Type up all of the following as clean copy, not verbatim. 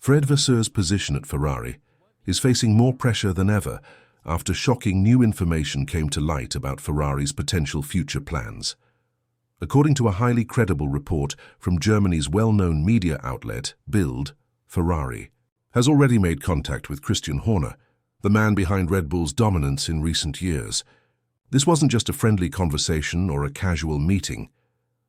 Fred Vasseur's position at Ferrari is facing more pressure than ever after shocking new information came to light about Ferrari's potential future plans. According to a highly credible report from Germany's well-known media outlet, Bild, Ferrari has already made contact with Christian Horner, the man behind Red Bull's dominance in recent years. This wasn't just a friendly conversation or a casual meeting.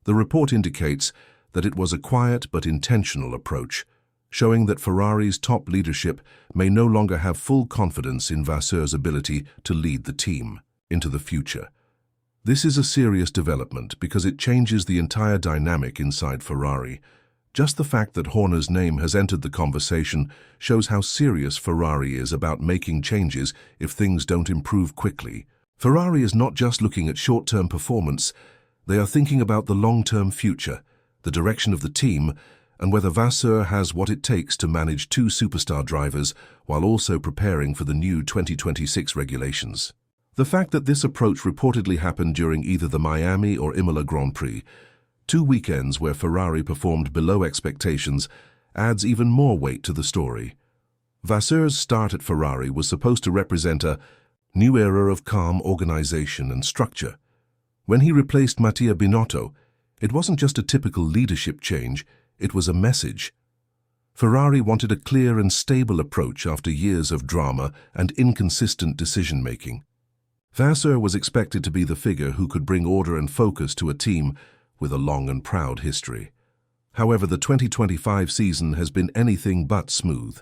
The report indicates that it was a quiet but intentional approach, showing that Ferrari's top leadership may no longer have full confidence in Vasseur's ability to lead the team into the future. This is a serious development because it changes the entire dynamic inside Ferrari. Just the fact that Horner's name has entered the conversation shows how serious Ferrari is about making changes if things don't improve quickly. Ferrari is not just looking at short-term performance, they are thinking about the long-term future, the direction of the team, and whether Vasseur has what it takes to manage two superstar drivers while also preparing for the new 2026 regulations. The fact that this approach reportedly happened during either the Miami or Imola Grand Prix, two weekends where Ferrari performed below expectations, adds even more weight to the story. Vasseur's start at Ferrari was supposed to represent a new era of calm organization and structure. When he replaced Mattia Binotto, it wasn't just a typical leadership change, it was a message. Ferrari wanted a clear and stable approach after years of drama and inconsistent decision-making. Vasseur was expected to be the figure who could bring order and focus to a team with a long and proud history. However, the 2025 season has been anything but smooth.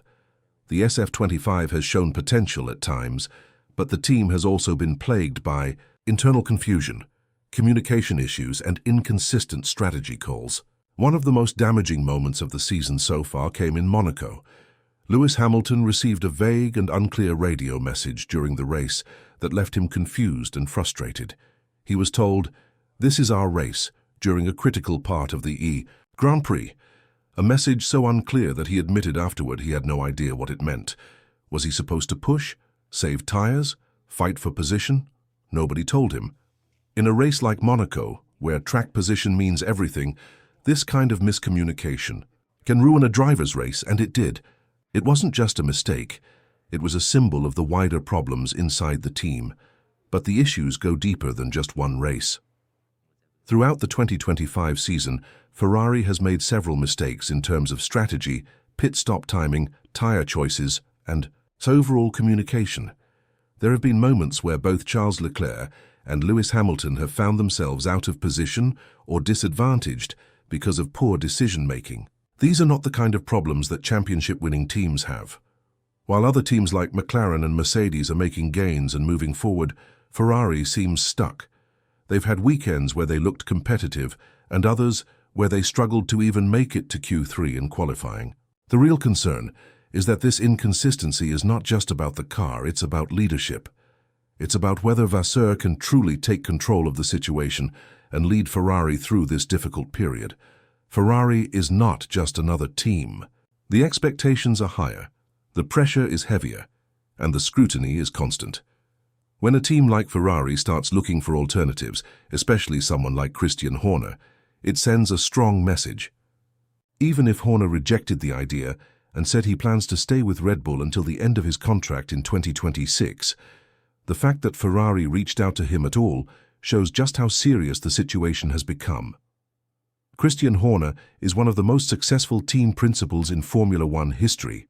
The SF25 has shown potential at times, but the team has also been plagued by internal confusion, communication issues, and inconsistent strategy calls. One of the most damaging moments of the season so far came in Monaco. Lewis Hamilton received a vague and unclear radio message during the race that left him confused and frustrated. He was told, "This is our race," during a critical part of the Grand Prix, a message so unclear that he admitted afterward he had no idea what it meant. Was he supposed to push, save tires, fight for position? Nobody told him. In a race like Monaco, where track position means everything, this kind of miscommunication can ruin a driver's race, and it did. It wasn't just a mistake. It was a symbol of the wider problems inside the team. But the issues go deeper than just one race. Throughout the 2025 season, Ferrari has made several mistakes in terms of strategy, pit stop timing, tire choices, and overall communication. There have been moments where both Charles Leclerc and Lewis Hamilton have found themselves out of position or disadvantaged because of poor decision-making. These are not the kind of problems that championship-winning teams have. While other teams like McLaren and Mercedes are making gains and moving forward, Ferrari seems stuck. They've had weekends where they looked competitive and others where they struggled to even make it to Q3 in qualifying. The real concern is that this inconsistency is not just about the car, it's about leadership. It's about whether Vasseur can truly take control of the situation and lead Ferrari through this difficult period. Ferrari is not just another team. The expectations are higher, the pressure is heavier, and the scrutiny is constant. When a team like Ferrari starts looking for alternatives, especially someone like Christian Horner, it sends a strong message. Even if Horner rejected the idea and said he plans to stay with Red Bull until the end of his contract in 2026, the fact that Ferrari reached out to him at all shows just how serious the situation has become. Christian Horner is one of the most successful team principals in Formula One history.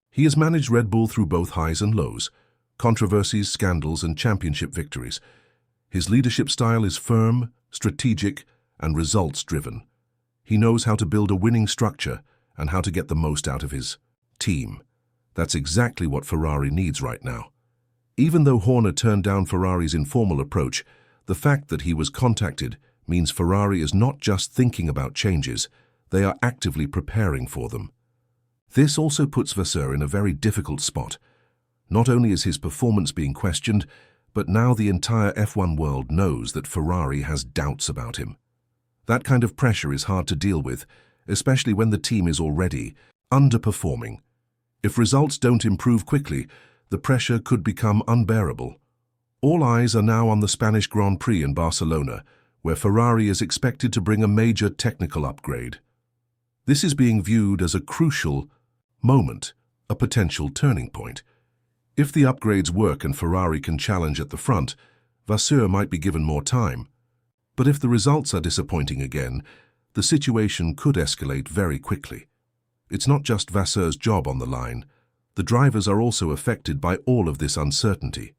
He has managed Red Bull through both highs and lows, controversies, scandals, and championship victories. His leadership style is firm, strategic, and results-driven. He knows how to build a winning structure and how to get the most out of his team. That's exactly what Ferrari needs right now. Even though Horner turned down Ferrari's informal approach, the fact that he was contacted means Ferrari is not just thinking about changes, they are actively preparing for them. This also puts Vasseur in a very difficult spot. Not only is his performance being questioned, but now the entire F1 world knows that Ferrari has doubts about him. That kind of pressure is hard to deal with, especially when the team is already underperforming. If results don't improve quickly, the pressure could become unbearable. All eyes are now on the Spanish Grand Prix in Barcelona, where Ferrari is expected to bring a major technical upgrade. This is being viewed as a crucial moment, a potential turning point. If the upgrades work and Ferrari can challenge at the front, Vasseur might be given more time. But if the results are disappointing again, the situation could escalate very quickly. It's not just Vasseur's job on the line. The drivers are also affected by all of this uncertainty.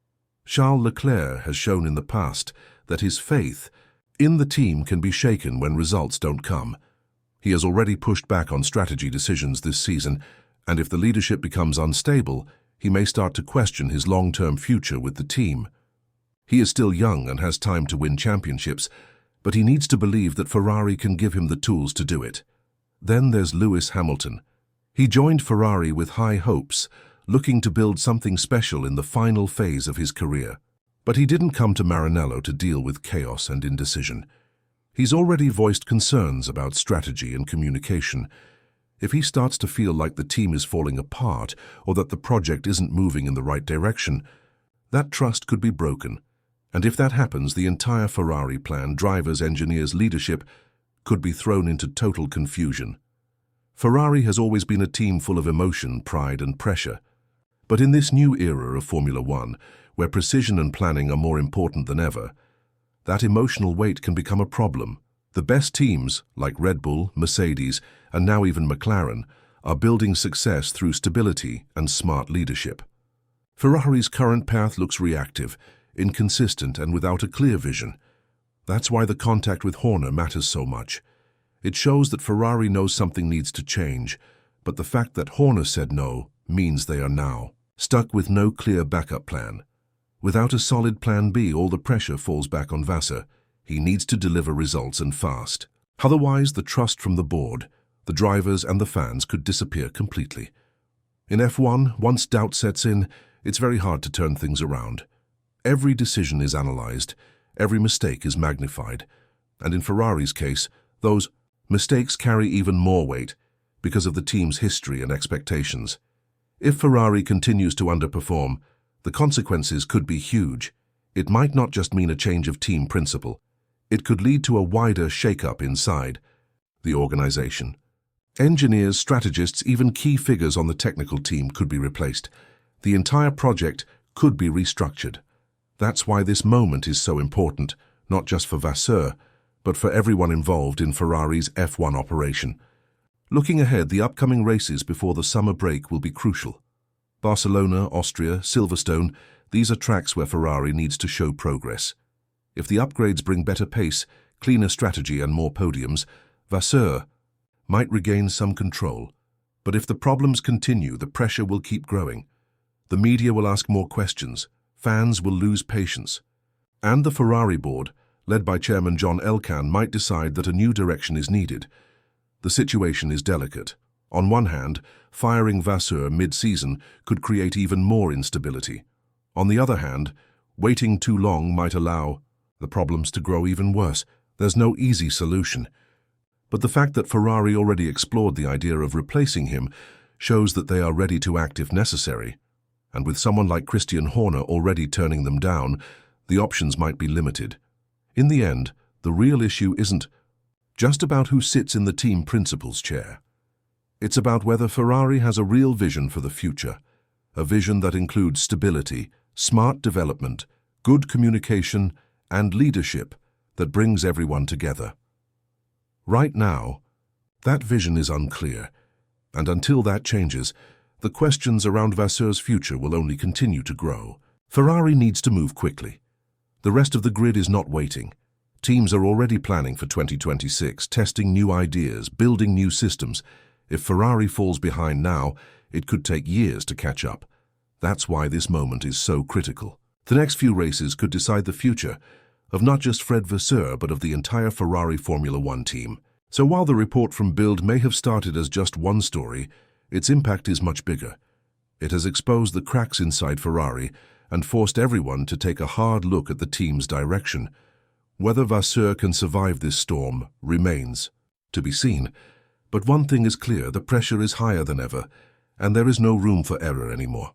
Charles Leclerc has shown in the past that his faith in the team can be shaken when results don't come. He has already pushed back on strategy decisions this season, and if the leadership becomes unstable, he may start to question his long-term future with the team. He is still young and has time to win championships, but he needs to believe that Ferrari can give him the tools to do it. Then there's Lewis Hamilton. He joined Ferrari with high hopes, looking to build something special in the final phase of his career. But he didn't come to Maranello to deal with chaos and indecision. He's already voiced concerns about strategy and communication. If he starts to feel like the team is falling apart or that the project isn't moving in the right direction, that trust could be broken. And if that happens, the entire Ferrari plan, drivers, engineers, leadership, could be thrown into total confusion. Ferrari has always been a team full of emotion, pride, and pressure. But in this new era of Formula One, where precision and planning are more important than ever, that emotional weight can become a problem. The best teams, like Red Bull, Mercedes, and now even McLaren, are building success through stability and smart leadership. Ferrari's current path looks reactive, inconsistent, and without a clear vision. That's why the contact with Horner matters so much. It shows that Ferrari knows something needs to change, but the fact that Horner said no means they are now stuck with no clear backup plan. Without a solid plan B, all the pressure falls back on Vasseur. He needs to deliver results and fast. Otherwise, the trust from the board, the drivers and the fans could disappear completely. In F1, once doubt sets in, it's very hard to turn things around. Every decision is analyzed, every mistake is magnified, and in Ferrari's case, those mistakes carry even more weight because of the team's history and expectations. If Ferrari continues to underperform, the consequences could be huge. It might not just mean a change of team principle. It could lead to a wider shake-up inside the organization. Engineers, strategists, even key figures on the technical team could be replaced. The entire project could be restructured. That's why this moment is so important, not just for Vasseur, but for everyone involved in Ferrari's F1 operation. Looking ahead, the upcoming races before the summer break will be crucial. Barcelona, Austria, Silverstone, these are tracks where Ferrari needs to show progress. If the upgrades bring better pace, cleaner strategy and more podiums, Vasseur might regain some control. But if the problems continue, the pressure will keep growing. The media will ask more questions. Fans will lose patience. And the Ferrari board, led by Chairman John Elkann, might decide that a new direction is needed. The situation is delicate. On one hand, firing Vasseur mid-season could create even more instability. On the other hand, waiting too long might allow the problems to grow even worse. There's no easy solution. But the fact that Ferrari already explored the idea of replacing him shows that they are ready to act if necessary. And with someone like Christian Horner already turning them down, the options might be limited. In the end, the real issue isn't just about who sits in the team principal's chair. It's about whether Ferrari has a real vision for the future, a vision that includes stability, smart development, good communication, and leadership that brings everyone together. Right now, that vision is unclear, and until that changes, the questions around Vasseur's future will only continue to grow. Ferrari needs to move quickly. The rest of the grid is not waiting. Teams are already planning for 2026, testing new ideas, building new systems. If Ferrari falls behind now, it could take years to catch up. That's why this moment is so critical. The next few races could decide the future of not just Fred Vasseur, but of the entire Ferrari Formula One team. So while the report from Bild may have started as just one story, its impact is much bigger. It has exposed the cracks inside Ferrari and forced everyone to take a hard look at the team's direction. Whether Vasseur can survive this storm remains to be seen. But one thing is clear, the pressure is higher than ever, and there is no room for error anymore.